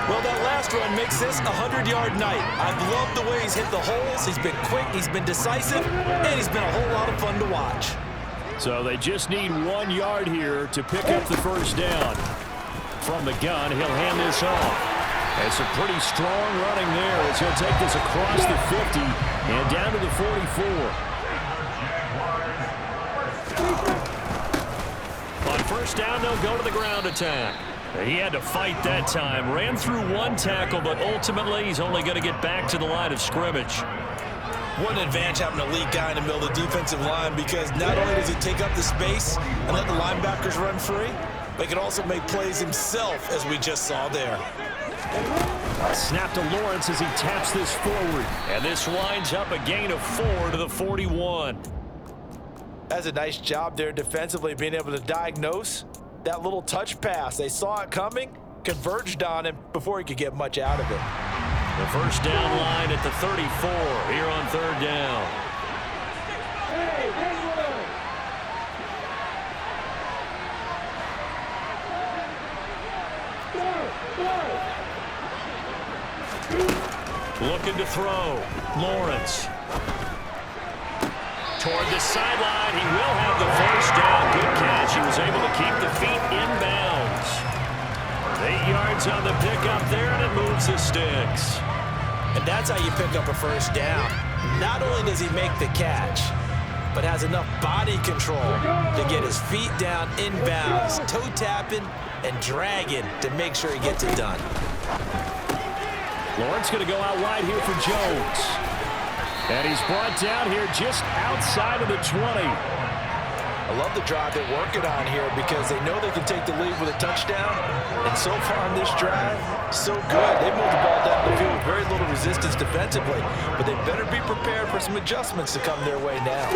Well, that last run makes this a 100-yard night. I've loved the way he's hit the holes. He's been quick, he's been decisive, and he's been a whole lot of fun to watch. So they just need 1 yard here to pick up the 1st down. From the gun, he'll hand this off. It's a pretty strong running there as he'll take this across the 50 and down to the 44. On 1st down, they'll go to the ground attack. He had to fight that time. Ran through 1 tackle, but ultimately he's only going to get back to the line of scrimmage. What an advantage having an elite guy in the middle of the defensive line, because not only does he take up the space and let the linebackers run free, but he can also make plays himself, as we just saw there. Snap to Lawrence as he taps this forward. And this winds up a gain of 4 to the 41. That's a nice job there defensively, being able to diagnose that little touch pass. They saw it coming, converged on him before he could get much out of it. The first down line at the 34 here on third down. Looking to throw. Lawrence. Toward the sideline. He will have the first down. Good catch. He was able to keep the feet in bounds. 8 yards on the pickup there, and it moves the sticks. And that's how you pick up a first down. Not only does he make the catch, but has enough body control to get his feet down in bounds, toe tapping and dragging to make sure he gets it done. Lawrence going to go out wide here for Jones. And he's brought down here just outside of the 20. I love the drive they're working on here because they know they can take the lead with a touchdown. And so far on this drive, so good. They moved the ball down the field with very little resistance defensively. But they better be prepared for some adjustments to come their way now.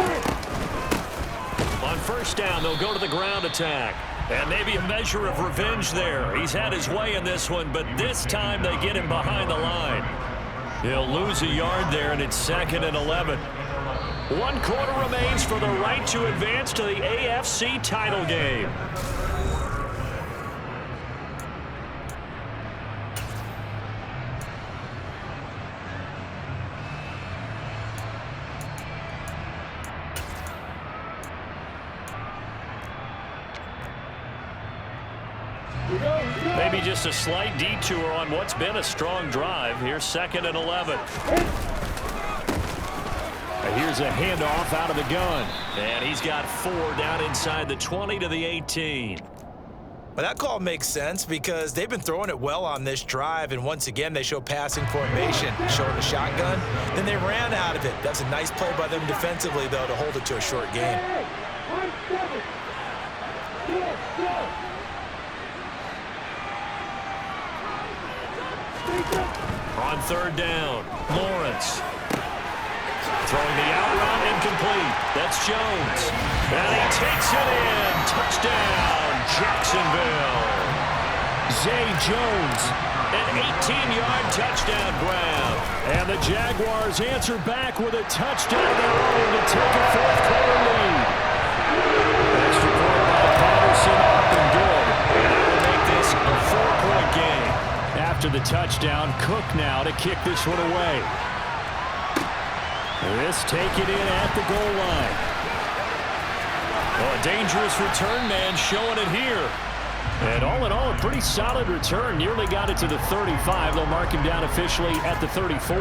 On first down, they'll go to the ground attack. And maybe a measure of revenge there. He's had his way in this one, but this time they get him behind the line. He'll lose a yard there, and it's 2nd and 11. 1 quarter remains for the right to advance to the AFC title game. Maybe just a slight detour on what's been a strong drive. Here's 2nd and 11. Here's a handoff out of the gun. And he's got 4 down inside the 20 to the 18. Well, that call makes sense because they've been throwing it well on this drive, and once again they show passing formation, showing the shotgun. Then they ran out of it. That's a nice play by them defensively, though, to hold it to a short gain. On third down, Lawrence. Throwing the out route incomplete. That's Jones. And he takes it in. Touchdown, Jacksonville. Zay Jones, an 18-yard touchdown grab. And the Jaguars answer back with a touchdown of their own to take a 4th quarter lead. Extra point by Patterson up and good. And that will make this a 4-point game. After the touchdown, Cook now to kick this one away. This taken in at the goal line. Well, a dangerous return man showing it here. And all in all, a pretty solid return. Nearly got it to the 35. They'll mark him down officially at the 34.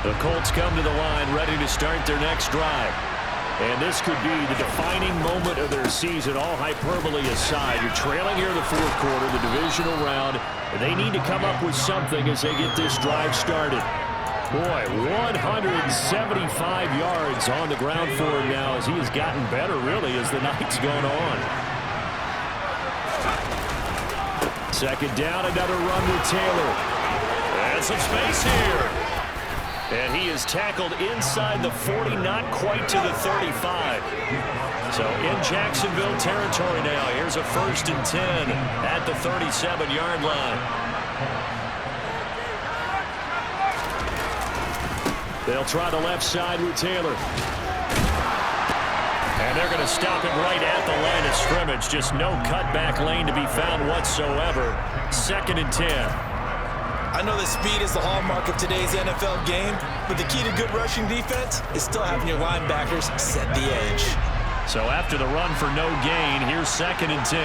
The Colts come to the line ready to start their next drive. And this could be the defining moment of their season, all hyperbole aside. You're trailing here in the 4th quarter, the divisional round. And they need to come up with something as they get this drive started. Boy, 175 yards on the ground for him now as he has gotten better, really, as the night's gone on. 2nd down, another run with Taylor. And some space here. And he is tackled inside the 40, not quite to the 35. So in Jacksonville territory now. Here's a 1st and 10 at the 37-yard line. They'll try the left side with Taylor. And they're going to stop him right at the line of scrimmage. Just no cutback lane to be found whatsoever. 2nd and 10. I know that speed is the hallmark of today's NFL game, but the key to good rushing defense is still having your linebackers set the edge. So after the run for no gain, here's 2nd and 10.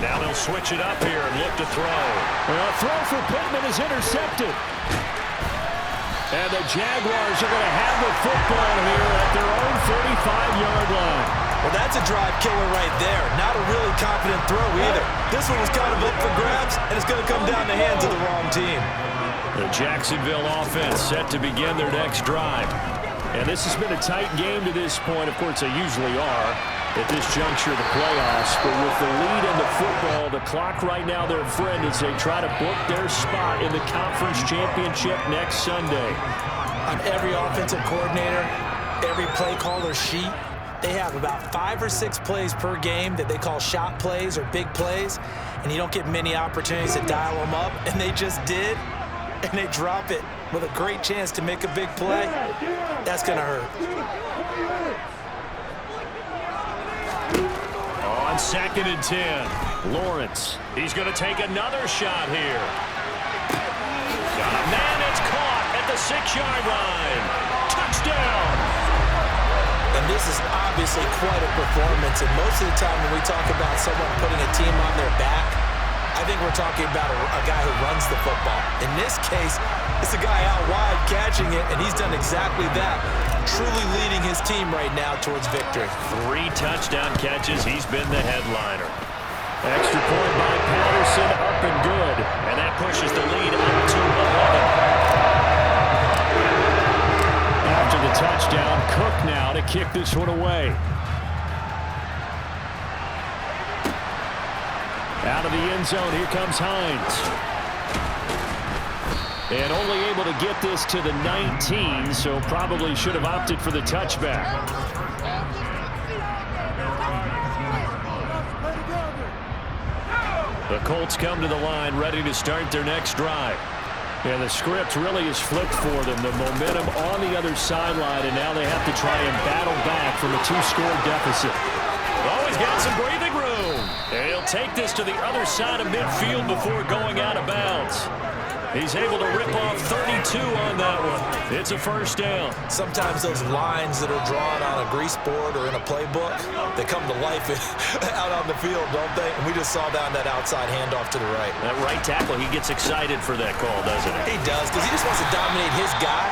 Now they'll switch it up here and look to throw. Well, a throw for Pittman is intercepted. And the Jaguars are going to have the football here at their own 35-yard line. Well, that's a drive killer right there. Not a really confident throw either. This one was kind of up for grabs, and it's going to come down the hands of the wrong team. The Jacksonville offense set to begin their next drive. And this has been a tight game to this point. Of course, they usually are at this juncture of the playoffs. But with the lead in the football, the clock right now their friend as they try to book their spot in the conference championship next Sunday. On every offensive coordinator, every play caller sheet, they have about 5 or 6 plays per game that they call shot plays or big plays, and you don't get many opportunities to dial them up, and they just did, and they drop it with a great chance to make a big play. That's going to hurt. On 2nd and 10, Lawrence. He's going to take another shot here. Got a man that's caught at the 6-yard line. Touchdown! And this is obviously quite a performance. And most of the time when we talk about someone putting a team on their back, I think we're talking about a guy who runs the football. In this case, it's a guy out wide catching it, and he's done exactly that, truly leading his team right now towards victory. 3 touchdown catches. He's been the headliner. Extra point by Patterson, up and good. And that pushes the lead up to 11. After the touchdown, Cook now to kick this one away. Out of the end zone, here comes Hines. And only able to get this to the 19, so probably should have opted for the touchback. The Colts come to the line, ready to start their next drive. And the script really is flipped for them. The momentum on the other sideline, and now they have to try and battle back from a 2-score deficit. Oh, he's got some breathing room. And he'll take this to the other side of midfield before going out of bounds. He's able to rip off 32 on that one. It's a first down. Sometimes those lines that are drawn on a grease board or in a playbook, they come to life out on the field, don't they? And we just saw that on that outside handoff to the right. That right tackle, he gets excited for that call, doesn't he? He does, because he just wants to dominate his guy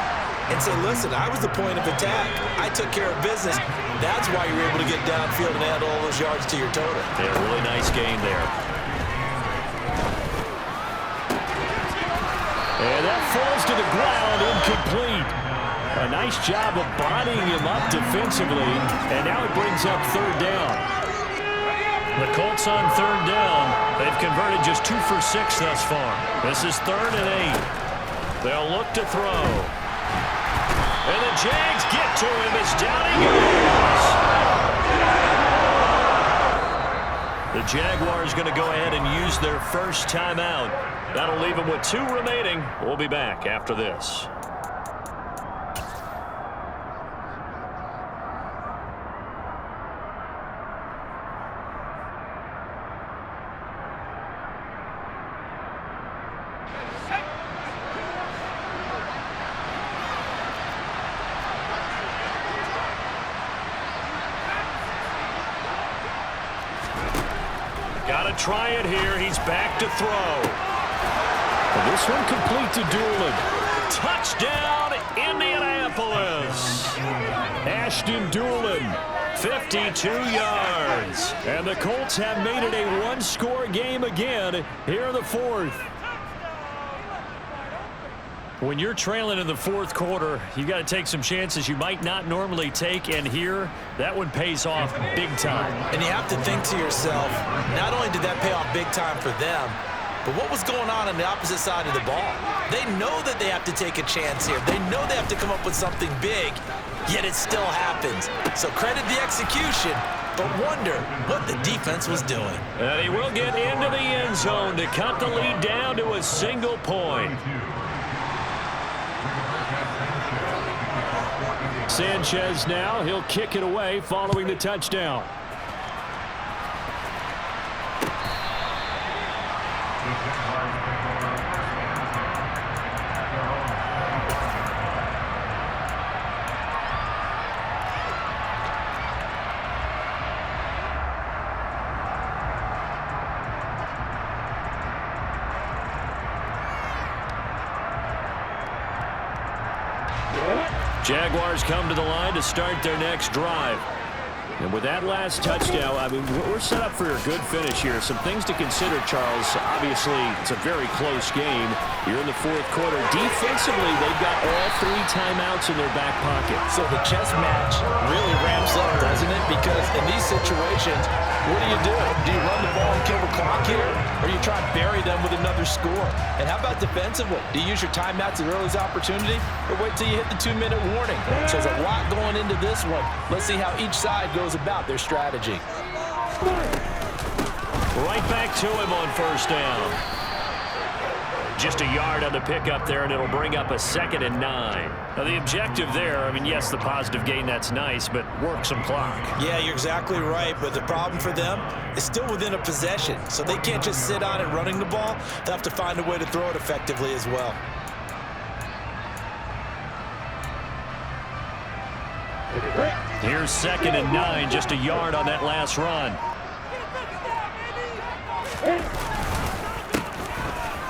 and say, listen, I was the point of attack. I took care of business. That's why you're able to get downfield and add all those yards to your total. Yeah, really nice game there. And that falls to the ground, incomplete. A nice job of bodying him up defensively, and now it brings up 3rd down. The Colts on 3rd down. They've converted just 2 for 6 thus far. This is 3rd and 8. They'll look to throw. And the Jags get to him as down he goes. The Jaguars going to go ahead and use their first timeout. That'll leave them with 2 remaining. We'll be back after this. Got to try it here. He's back to throw. And this one complete to Doolin. Touchdown, Indianapolis. Ashton Doolin, 52 yards. And the Colts have made it a 1-score game again here in the 4th. When you're trailing in the 4th quarter, you got to take some chances you might not normally take, and here, that one pays off big time. And you have to think to yourself, not only did that pay off big time for them, but what was going on the opposite side of the ball? They know that they have to take a chance here. They know they have to come up with something big, yet it still happens. So credit the execution, but wonder what the defense was doing. And he will get into the end zone to cut the lead down to a single point. Sanchez now, he'll kick it away following the touchdown. Jaguars come to the line to start their next drive. And with that last touchdown, I mean, we're set up for a good finish here. Some things to consider, Charles. Obviously, it's a very close game. You're in the fourth quarter. Defensively, they've got all 3 timeouts in their back pocket. So the chess match really ramps up, doesn't it? Because in these situations, what do? Do you run the ball and kill the clock here? Or you try to bury them with another score? And how about defensively? Do you use your timeouts as early as opportunity? Or wait till you hit the 2-minute warning? So there's a lot going into this one. Let's see how each side goes about their strategy. Right back to him on first down. Just a yard on the pickup there, and it'll bring up a 2nd and 9. Now, the objective there, I mean, yes, the positive gain, that's nice, but work some clock. Yeah, you're exactly right, but the problem for them is still within a possession, so they can't just sit on it running the ball. They'll have to find a way to throw it effectively as well. Here's 2nd and 9, just a yard on that last run.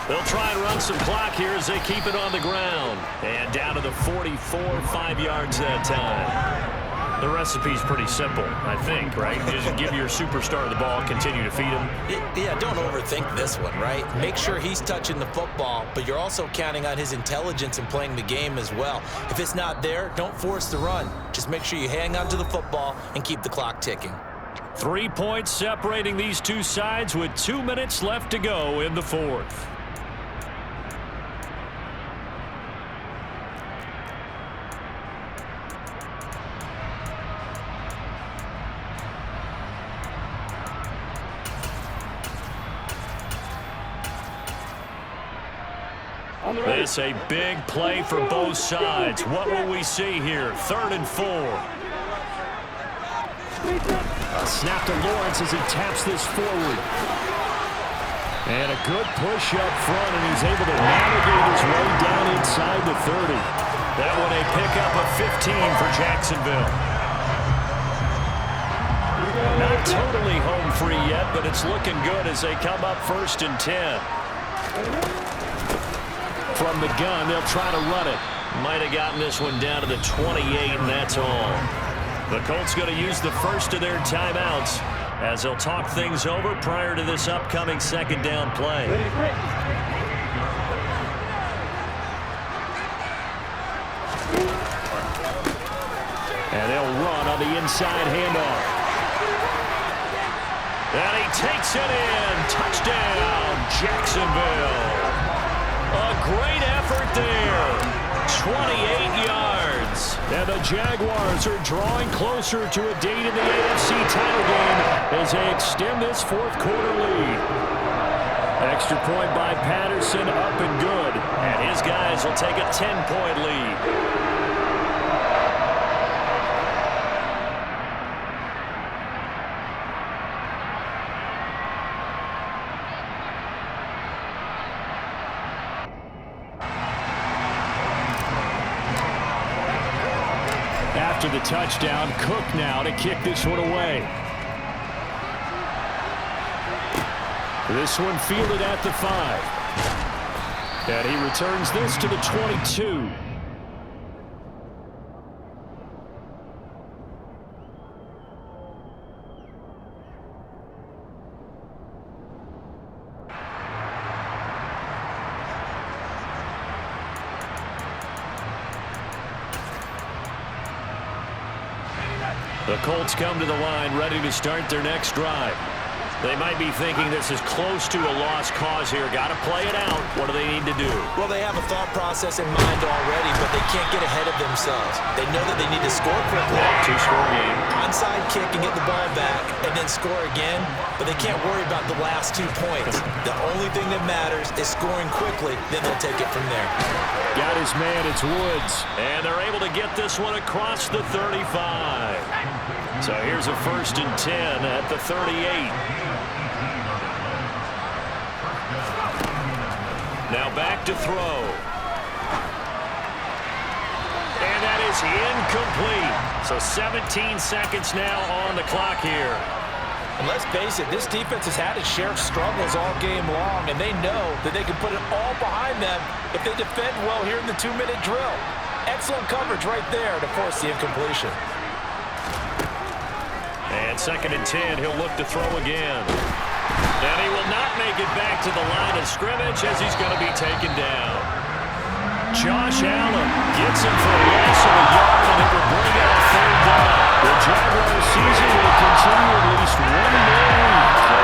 They'll try and run some clock here as they keep it on the ground. And down to the 44, 5 yards that time. The recipe's pretty simple, I think, right? Just give your superstar the ball, continue to feed him. Yeah, don't overthink this one, right? Make sure he's touching the football, but you're also counting on his intelligence in playing the game as well. If it's not there, don't force the run. Just make sure you hang on to the football and keep the clock ticking. 3 points separating these two sides with 2 minutes left to go in the fourth. This a big play for both sides. What will we see here? 3rd and 4. A snap to Lawrence as he taps this forward. And a good push up front, and he's able to navigate his way down inside the 30. That one a pickup of 15 for Jacksonville. Not totally home free yet, but it's looking good as they come up 1st and 10. From the gun, they'll try to run it. Might have gotten this one down to the 28, and that's all. The Colts going to use the first of their timeouts as they'll talk things over prior to this upcoming 2nd down play. And they'll run on the inside handoff. And he takes it in. Touchdown, Jacksonville. A great effort there. 28 yards. And the Jaguars are drawing closer to a date in the AFC title game as they extend this 4th quarter lead. Extra point by Patterson, up and good. And his guys will take a 10-point lead. After the touchdown, Cook now to kick this one away. This one fielded at the 5. And he returns this to the 22. The Colts come to the line ready to start their next drive. They might be thinking this is close to a lost cause here. Got to play it out. What do they need to do? Well, they have a thought process in mind already, but they can't get ahead of themselves. They know that they need to score quickly. 2-score game. Onside kick and get the ball back, and then score again, but they can't worry about the last 2 points. The only thing that matters is scoring quickly, then they'll take it from there. Got his man, it's Woods. And they're able to get this one across the 35. So here's a 1st and 10 at the 38. Now back to throw. And that is incomplete. So 17 seconds now on the clock here. And let's face it, this defense has had its share of struggles all game long, and they know that they can put it all behind them if they defend well here in the 2-minute drill. Excellent coverage right there to force the incompletion. And 2nd and 10, he'll look to throw again. And he will not make it back to the line of scrimmage as he's going to be taken down. Josh Allen gets him for a loss of a yard, and it will bring out 3rd down. The Jaguars season will continue at least one more week.